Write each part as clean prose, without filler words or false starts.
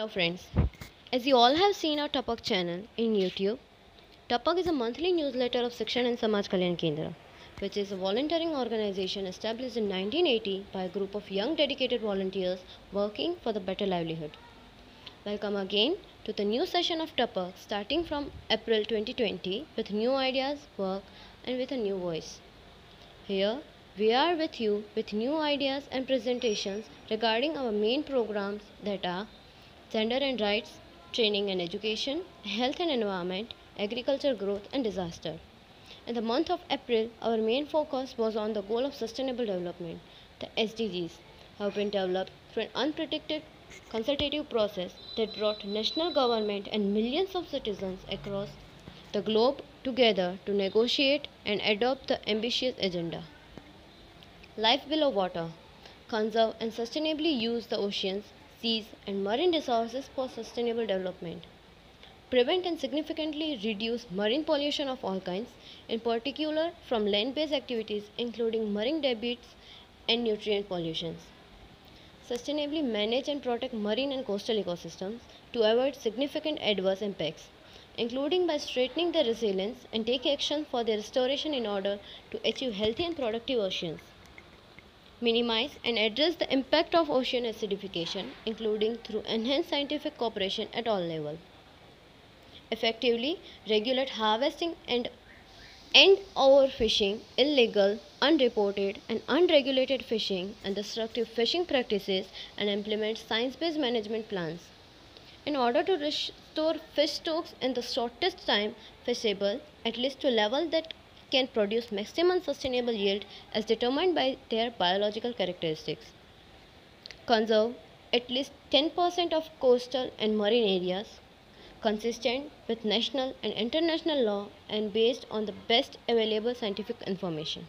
Hello friends. As you all have seen our Tapak channel in YouTube, Tapak is a monthly newsletter of Shikshan and Samaj Kalyan Kendra, which is a volunteering organization established in 1980 by a group of young dedicated volunteers working for the better livelihood. Welcome again to the new session of Tapak starting from April 2020 with new ideas, work and with a new voice. Here we are with you with new ideas and presentations regarding our main programs that are gender and rights, training and education, health and environment, agriculture growth and disaster. In the month of April, our main focus was on the goal of sustainable development. The SDGs have been developed through an unpredicted consultative process that brought national government and millions of citizens across the globe together to negotiate and adopt the ambitious agenda. Life below water. Conserve and sustainably use the oceans, seas, and marine resources for sustainable development. Prevent and significantly reduce marine pollution of all kinds, in particular from land based activities including marine debris and nutrient pollutions. Sustainably manage and protect marine and coastal ecosystems to avoid significant adverse impacts, including by strengthening their resilience and take action for their restoration in order to achieve healthy and productive oceans. Minimize and address the impact of ocean acidification, including through enhanced scientific cooperation at all levels. Effectively regulate harvesting and end overfishing, illegal, unreported, and unregulated fishing, and destructive fishing practices, and implement science-based management plans. In order to restore fish stocks in the shortest time feasible, at least to a level that can produce maximum sustainable yield as determined by their biological characteristics. Conserve at least 10% of coastal and marine areas, consistent with national and international law and based on the best available scientific information.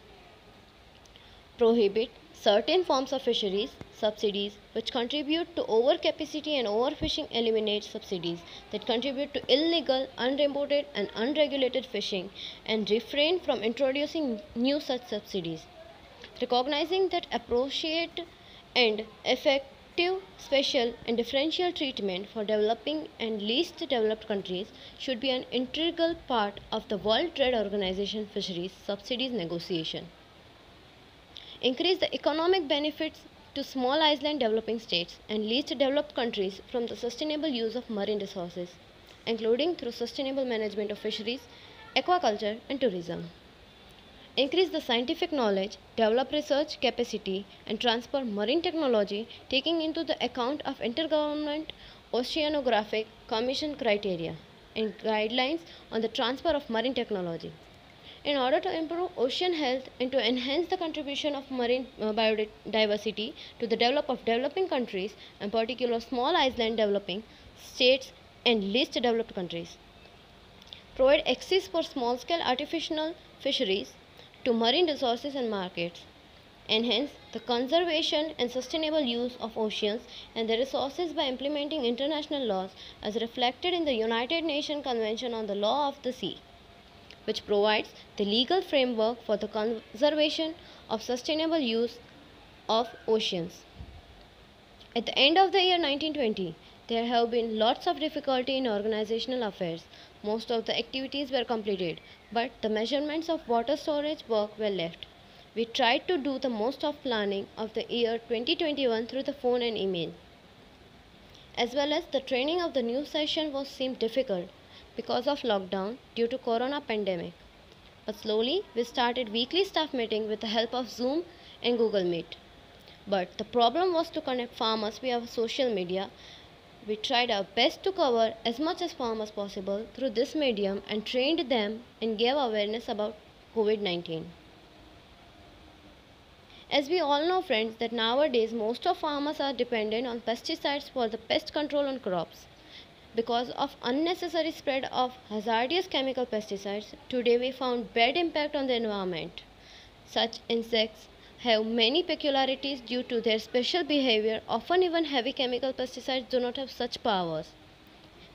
Prohibit certain forms of fisheries subsidies which contribute to overcapacity and overfishing. Eliminate subsidies that contribute to illegal, unreported and unregulated fishing and refrain from introducing new such subsidies. Recognizing that appropriate and effective special and differential treatment for developing and least developed countries should be an integral part of the World Trade Organization fisheries subsidies negotiation. Increase the economic benefits to small island developing states and least developed countries from the sustainable use of marine resources, including through sustainable management of fisheries, aquaculture, and tourism. Increase the scientific knowledge, develop research capacity, and transfer marine technology, taking into the account of Intergovernment Oceanographic Commission criteria and guidelines on the transfer of marine technology. In order to improve ocean health and to enhance the contribution of marine biodiversity to the development of developing countries, in particular small island developing states and least developed countries. Provide access for small-scale artificial fisheries to marine resources and markets. Enhance the conservation and sustainable use of oceans and their resources by implementing international laws as reflected in the United Nations Convention on the Law of the Sea, which provides the legal framework for the conservation of sustainable use of oceans. At the end of the year 1920, there have been lots of difficulty in organizational affairs. Most of the activities were completed, but the measurements of water storage work were left. We tried to do the most of planning of the year 2021 through the phone and email. As well as the training of the new session was seemed difficult because of lockdown due to corona pandemic. But slowly we started weekly staff meeting with the help of Zoom and Google Meet. But the problem was to connect farmers via social media. We tried our best to cover as much as farmers possible through this medium and trained them and gave awareness about COVID-19. As we all know friends that nowadays most of farmers are dependent on pesticides for the pest control on crops. Because of unnecessary spread of hazardous chemical pesticides, today we found bad impact on the environment. Such insects have many peculiarities due to their special behavior. Often even heavy chemical pesticides do not have such powers.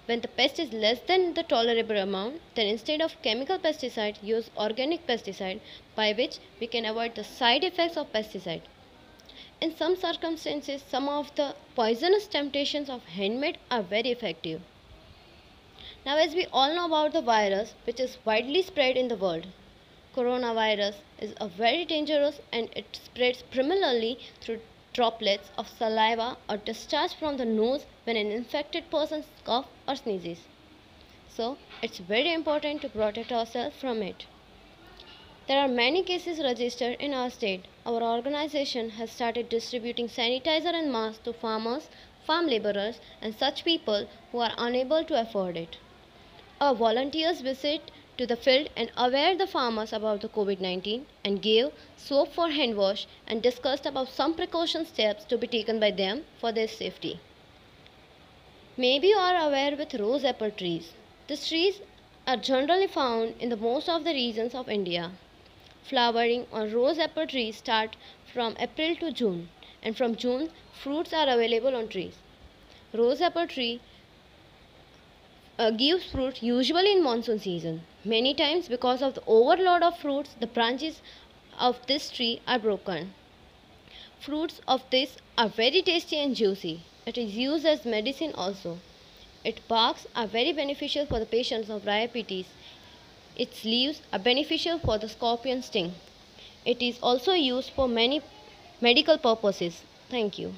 When the pest is less than the tolerable amount, then instead of chemical pesticide, use organic pesticide by which we can avoid the side effects of pesticide. in some circumstances, some of the poisonous temptations of handmade are very effective. Now, as we all know about the virus which is widely spread in the world, coronavirus is a very dangerous and it spreads primarily through droplets of saliva or discharge from the nose when an infected person coughs or sneezes. So, it's very important to protect ourselves from it. There are many cases registered in our state. Our organization has started distributing sanitizer and masks to farmers, farm laborers, and such people who are unable to afford it. Our volunteers visit to the field and aware the farmers about the COVID-19 and gave soap for hand wash and discussed about some precaution steps to be taken by them for their safety. Maybe you are aware with rose apple trees. These trees are generally found in the most of the regions of India. Flowering on rose apple trees start from April to June, and from June fruits are available on trees. Rose apple tree gives fruit usually in monsoon season. Many times because of the overload of fruits, the branches of this tree are broken. Fruits of this are very tasty and juicy. It is used as medicine also. Its barks are very beneficial for the patients of diabetes. Its leaves are beneficial for the scorpion sting. It is also used for many medical purposes. Thank you.